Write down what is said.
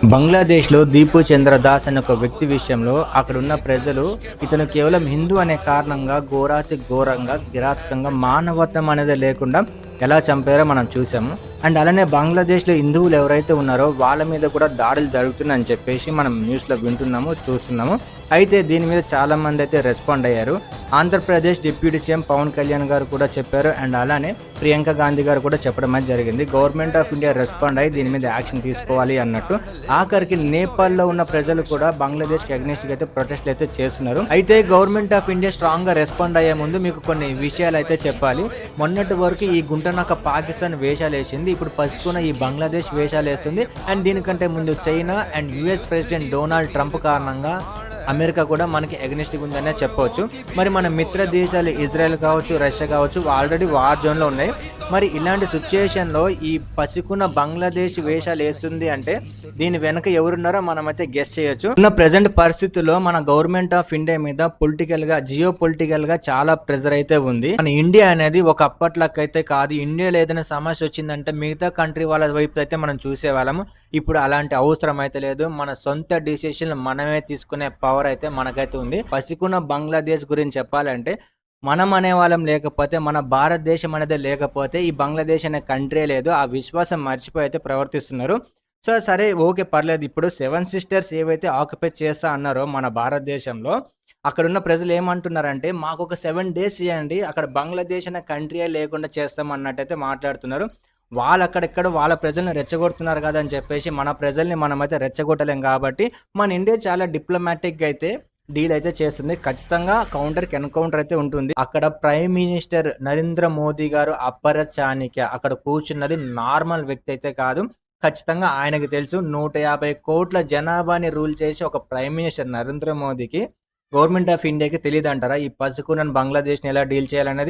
బంగ్లాదేశ్‌లో 'దీపు చంద్ర దాస్' అనే ఒక వ్యక్తి విషయంలో అక్కడున్న ప్రజలు ఇతను కేవలం హిందూ అనే కారణంగా ఘోరాతి ఘోరంగా, కిరాతకంగా మానవత్వం అనేది లేకుండా ఎలా చంపారో మనం చూసాము. అండ్ అలానే బంగ్లాదేశ్‌లో హిందువులు ఎవరైతే ఉన్నారో వాళ్ళ మీద కూడా దాడులు జరుగుతున్నాయని చెప్పేసి మనం న్యూస్‌లో వింటున్నాము, చూస్తున్నాము. అయితే దీని మీద చాలామంది అయితే రెస్పాండ్ అయ్యారు. ఆంధ్రప్రదేశ్ డిప్యూటీ సీఎం పవన్ కళ్యాణ్ గారు కూడా చెప్పారు. అండ్ అలానే ప్రియాంక గాంధీ గారు కూడా చెప్పడం అనేది జరిగింది. గవర్నమెంట్ ఆఫ్ ఇండియా రెస్పాండ్ అయ్యి దీని మీద యాక్షన్ తీసుకోవాలి అన్నట్టు. ఆఖరికి నేపాల్‌లో ఉన్న ప్రజలు కూడా బంగ్లాదేశ్‌కి అగెయిన్స్ట్‌గా అయితే ప్రొటెస్ట్‌లు అయితే చేస్తున్నారు. అయితే గవర్నమెంట్ ఆఫ్ ఇండియా స్ట్రాంగ్‌గా రెస్పాండ్ అయ్యే ముందు మీకు కొన్ని విషయాలు అయితే చెప్పాలి. మొన్నటి వరకు ఈ గుంటనక్క పాకిస్తాన్ వేషాలేసింది. ఇప్పుడు పసుపున ఈ బంగ్లాదేశ్ వేషాలేస్తుంది. అండ్ దీనికంటే ముందు China and US president Donald Trump కారణంగా అమెరికా కూడా మనకి ఎగనిస్ట్‌గా ఉందనే చెప్పవచ్చు. మరి మన మిత్ర దేశాలు ఇజ్రాయెల్ కావచ్చు, రష్యా కావచ్చు ఆల్రెడీ వార్ జోన్‌లో ఉన్నాయి. మరి ఇలాంటి సిట్యుయేషన్‌లో ఈ పసికున్న బంగ్లాదేశ్ వేషాలేస్తుంది అంటే దీని వెనక ఎవరున్నారో మనమైతే గెస్ చేయొచ్చు. ఉన్న ప్రెజెంట్ పరిస్థితుల్లో మన గవర్నమెంట్ ఆఫ్ ఇండియా మీద పొలిటికల్‌గా, జియో పొలిటికల్‌గా చాలా ప్రెజర్ అయితే ఉంది. మన ఇండియా అనేది ఒక అప్పట్లకైతే కాదు. ఇండియాలో ఏదైనా సమస్య వచ్చిందంటే మిగతా కంట్రీ వాళ్ళ వైపు అయితే మనం చూసేవాళ్ళము. ఇప్పుడు అలాంటి అవసరం అయితే లేదు. మన సొంత డిసిషన్‌లు మనమే తీసుకునే పవర్ అయితే మనకైతే ఉంది. పసికున్న బంగ్లాదేశ్ గురించి చెప్పాలంటే మనం అనేవాళ్ళం లేకపోతే, మన భారతదేశం అనేది లేకపోతే ఈ బంగ్లాదేశ్ అనే కంట్రీ లేదు. ఆ విశ్వాసం మర్చిపోయి అయితే ప్రవర్తిస్తున్నారు. సో, సరే ఓకే పర్లేదు. ఇప్పుడు 7 సిస్టర్స్ ఏవైతే ఆక్యుపై చేస్తా అన్నారో మన భారతదేశంలో, అక్కడున్న ప్రజలు ఏమంటున్నారంటే, మాకొక 7 డేస్ ఇయ్యండి. అక్కడ బంగ్లాదేశ్ అనే కంట్రీయే లేకుండా చేస్తాం అన్నట్టయితే మాట్లాడుతున్నారు. వాళ్ళక్కడెక్కడో వాళ్ళ ప్రజల్ని రెచ్చగొడుతున్నారు కదా అని చెప్పేసి, మన ప్రజల్ని మనమైతే రెచ్చగొట్టలేం కాబట్టి, మన ఇండియా చాలా డిప్లొమాటిక్‌గా అయితే డీల్ అయితే చేస్తుంది. ఖచ్చితంగా కౌంటర్‌కి ఎన్‌కౌంటర్ అయితే ఉంటుంది. అక్కడ ప్రైమ్ మినిస్టర్ నరేంద్ర మోదీ గారు అపర చాణిక్య. అక్కడ కూర్చున్నది నార్మల్ వ్యక్తి అయితే కాదు. ఖచ్చితంగా ఆయనకి తెలుసు 150,00,00,000 జనాభాని రూల్ చేసి ఒక ప్రైమ్ మినిస్టర్ నరేంద్ర మోదీకి గవర్నమెంట్ ఆఫ్ ఇండియాకి తెలీదంటారా? ఈ పసికునని బంగ్లాదేశ్‌ని ఎలా డీల్ చేయాలనేది?